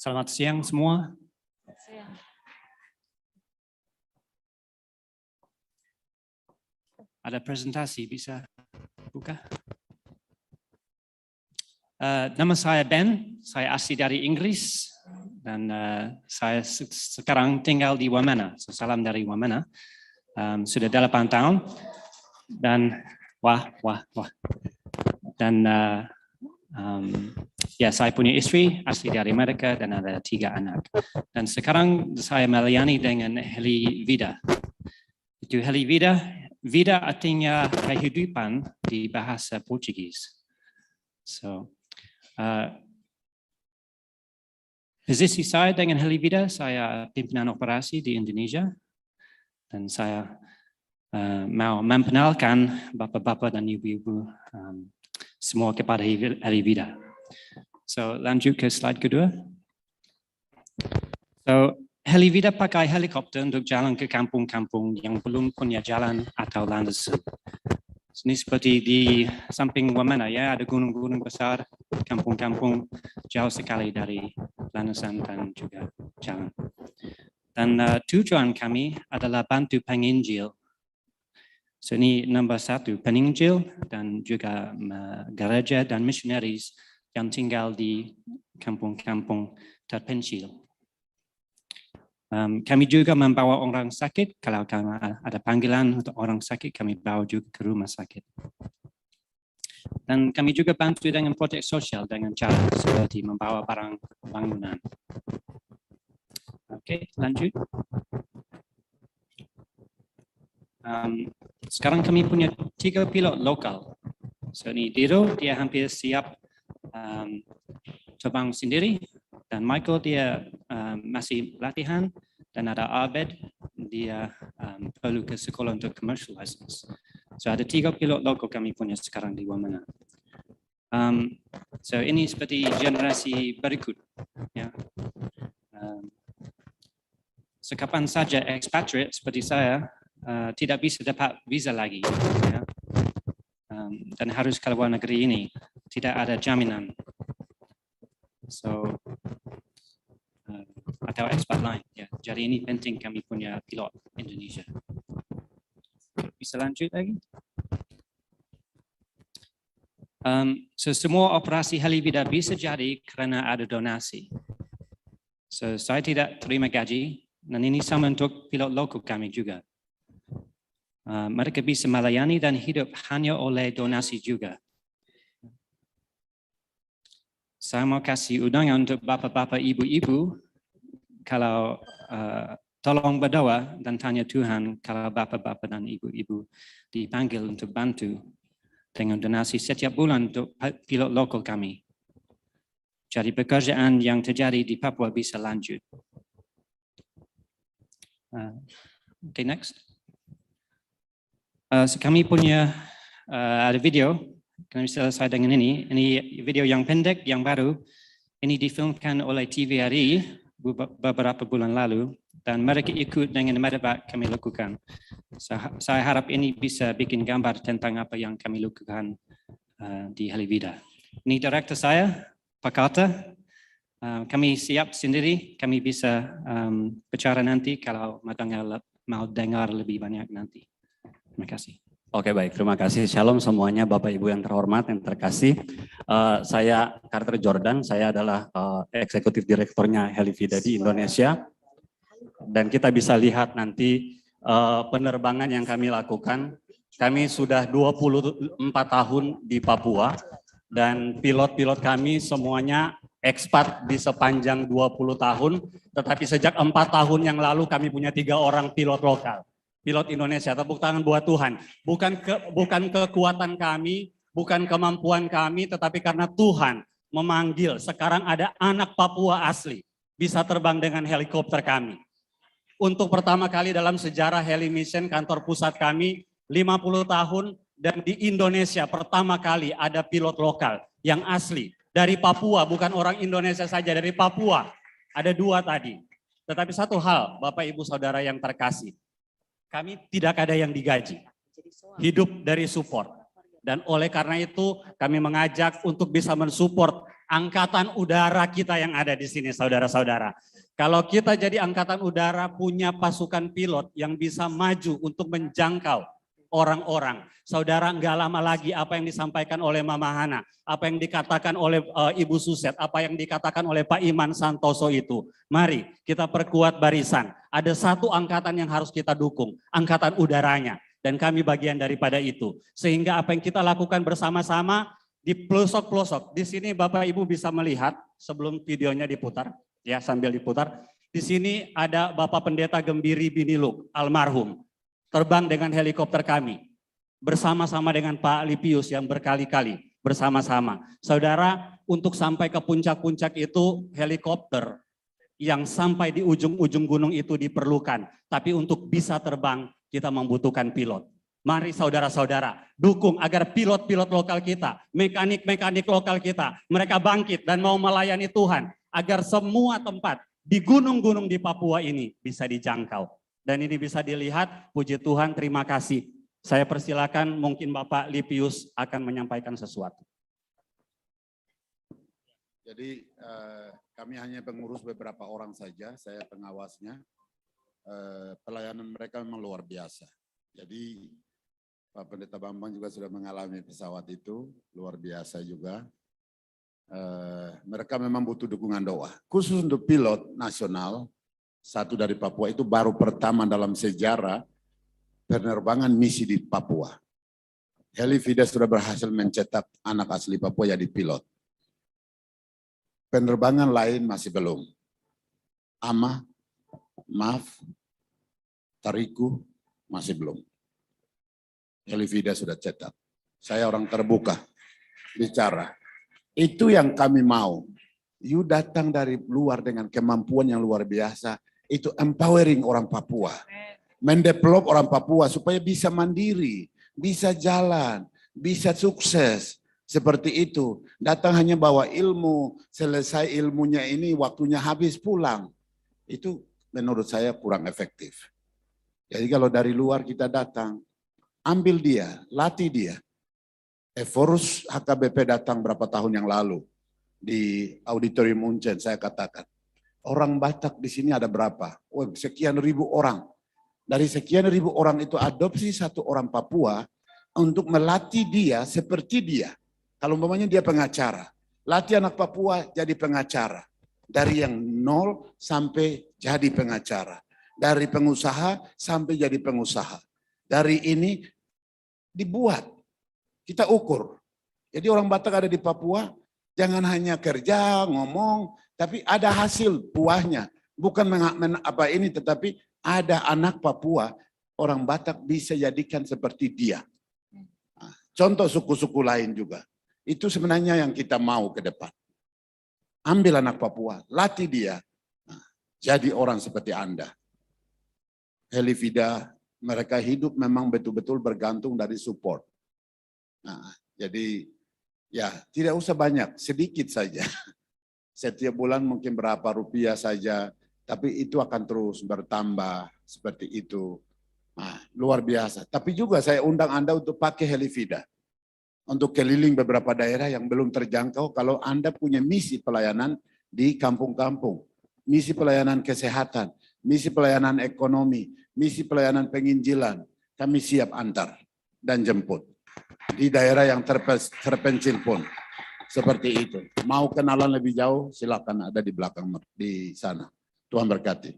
Selamat siang semua. Ada presentasi, bisa buka? Nama saya Ben, saya asli dari Inggris dan saya sekarang tinggal di Wamena. Salam dari Wamena. Sudah 8 tahun dan dan ya, saya punya istri asli dari Amerika dan ada 3 anak. Dan sekarang saya melayani dengan Heli Vida. Itu Heli Vida. Vida artinya kehidupan di bahasa Portugis. So, posisi saya dengan Heli Vida, saya pimpinan operasi di Indonesia dan saya mau memperkenalkan bapak-bapak dan ibu-ibu semua kepada Heli Vida. So, lanjut ke slide kedua. So, Heli Vida pakai helikopter untuk jalan ke kampung-kampung yang belum punya jalan atau landasan. Ini seperti di samping Wamena ya, ada gunung-gunung besar, kampung-kampung jauh sekali dari landasan dan juga jalan. Dan tujuan kami adalah bantu penginjil. So, ini nomor 1, penginjil dan juga gereja dan missionaries yang tinggal di kampung-kampung terpencil. Kami juga membawa orang sakit, kalau ada panggilan untuk orang sakit, kami bawa juga ke rumah sakit. Dan kami juga bantu dengan proyek sosial dengan cara seperti membawa barang bangunan. Oke, lanjut. Sekarang kami punya 3 pilot lokal. So, ini Diro, dia hampir siap terbang sendiri. Dan Michael dia masih latihan dan ada Abed dia perlu ke sekolah untuk commercial license. So ada 3 pilot lokal kami punya sekarang di Wamena. So ini seperti generasi berikut. Ya. Sekapan saja expatriate seperti saya tidak bisa dapat visa lagi. Ya. Dan harus ke luar negeri ini tidak ada jaminan. So atau expat lain ya. Jadi ini penting kami punya pilot Indonesia. Bisa lanjut lagi? So semua operasi Heli Vida bisa jadi karena ada donasi. So saya tidak terima gaji dan ini sama untuk pilot lokal kami juga. Mereka bisa melayani dan hidup hanya oleh donasi juga. Saya mau kasih undangan untuk bapak-bapak, ibu-ibu. Kalau tolong berdoa dan tanya Tuhan kalau bapak-bapak dan ibu-ibu dipanggil untuk bantu dengan donasi setiap bulan untuk pilot lokal kami. Jadi pekerjaan yang terjadi di Papua bisa lanjut. Okay, next. So kami punya ada video, kami selesai dengan ini. Ini video yang pendek, yang baru. Ini difilmkan oleh TVRI beberapa bulan lalu dan mereka ikut dengan medevac kami lakukan. Saya harap ini bisa bikin gambar tentang apa yang kami lakukan di Heli Vida. Ini director saya, Pak Carter. Kami siap sendiri, kami bisa bicara nanti kalau mau dengar lebih banyak nanti. Terima kasih. Oke, baik, terima kasih. Shalom semuanya Bapak Ibu yang terhormat, yang terkasih. Saya Carter Jordan, saya adalah eksekutif direkturnya Heli Vida di Indonesia. Dan kita bisa lihat nanti penerbangan yang kami lakukan. Kami sudah 24 tahun di Papua dan pilot-pilot kami semuanya ekspat di sepanjang 20 tahun. Tetapi sejak 4 tahun yang lalu kami punya 3 orang pilot lokal. Pilot Indonesia, tepuk tangan buat Tuhan. Bukan kekuatan kami, bukan kemampuan kami, tetapi karena Tuhan memanggil. Sekarang ada anak Papua asli bisa terbang dengan helikopter kami. Untuk pertama kali dalam sejarah Heli Mission kantor pusat kami 50 tahun dan di Indonesia pertama kali ada pilot lokal yang asli dari Papua, bukan orang Indonesia saja, dari Papua. Ada 2 tadi. Tetapi satu hal, Bapak Ibu Saudara yang terkasih. Kami tidak ada yang digaji, hidup dari support. Dan oleh karena itu kami mengajak untuk bisa mensupport Angkatan udara kita yang ada di sini, saudara-saudara. Kalau kita jadi angkatan udara punya pasukan pilot yang bisa maju untuk menjangkau orang-orang. Saudara, nggak lama lagi apa yang disampaikan oleh Mama Hana, apa yang dikatakan oleh Ibu Suset, apa yang dikatakan oleh Pak Iman Santoso itu. Mari kita perkuat barisan. Ada satu angkatan yang harus kita dukung, angkatan udaranya. Dan kami bagian daripada itu. Sehingga apa yang kita lakukan bersama-sama di pelosok-pelosok. Di sini Bapak Ibu bisa melihat sebelum videonya diputar, ya sambil diputar. Di sini ada Bapak Pendeta Gembiri Biniluk, almarhum. Terbang dengan helikopter kami. Bersama-sama dengan Pak Lipius yang berkali-kali. Bersama-sama. Saudara, untuk sampai ke puncak-puncak itu helikopter yang sampai di ujung-ujung gunung itu diperlukan. Tapi untuk bisa terbang kita membutuhkan pilot. Mari saudara-saudara dukung agar pilot-pilot lokal kita, mekanik-mekanik lokal kita, mereka bangkit dan mau melayani Tuhan. Agar semua tempat di gunung-gunung di Papua ini bisa dijangkau. Dan ini bisa dilihat, puji Tuhan, terima kasih. Saya persilakan mungkin Bapak Lipius akan menyampaikan sesuatu. Jadi kami hanya pengurus beberapa orang saja, saya pengawasnya. Pelayanan mereka memang luar biasa. Jadi Pak Pendeta Bambang juga sudah mengalami pesawat itu, luar biasa juga. Mereka memang butuh dukungan doa. Khusus untuk pilot nasional, satu dari Papua itu baru pertama dalam sejarah penerbangan misi di Papua. Helifida sudah berhasil mencetak anak asli Papua jadi pilot. Penerbangan lain masih belum. Tariku masih belum. Helifida sudah cetak. Saya orang terbuka bicara. Itu yang kami mau. You datang dari luar dengan kemampuan yang luar biasa. Itu empowering orang Papua. Mendevelop orang Papua supaya bisa mandiri, bisa jalan, bisa sukses. Seperti itu. Datang hanya bawa ilmu, selesai ilmunya ini waktunya habis pulang. Itu menurut saya kurang efektif. Jadi kalau dari luar kita datang, ambil dia, latih dia. Eforus HKBP datang berapa tahun yang lalu di Auditorium Uncen, saya katakan. Orang Batak di sini ada berapa? Oh, sekian ribu orang. Dari sekian ribu orang itu adopsi satu orang Papua untuk melatih dia seperti dia. Kalau umpamanya dia pengacara, latih anak Papua jadi pengacara. Dari yang nol sampai jadi pengacara. Dari pengusaha sampai jadi pengusaha. Dari ini dibuat, kita ukur. Jadi orang Batak ada di Papua, jangan hanya kerja, ngomong, tapi ada hasil buahnya. Bukan tetapi ada anak Papua, orang Batak bisa jadikan seperti dia. Contoh suku-suku lain juga. Itu sebenarnya yang kita mau ke depan. Ambil anak Papua, latih dia, jadi orang seperti Anda. Helifida, mereka hidup memang betul-betul bergantung dari support. Nah, jadi ya tidak usah banyak, sedikit saja. Setiap bulan mungkin berapa rupiah saja, tapi itu akan terus bertambah seperti itu. Nah, luar biasa. Tapi juga saya undang Anda untuk pakai Helifida. Untuk keliling beberapa daerah yang belum terjangkau kalau Anda punya misi pelayanan di kampung-kampung. Misi pelayanan kesehatan, misi pelayanan ekonomi, misi pelayanan penginjilan, kami siap antar dan jemput. Di daerah yang terpencil pun, seperti itu. Mau kenalan lebih jauh, silakan ada di belakang, di sana. Tuhan berkati.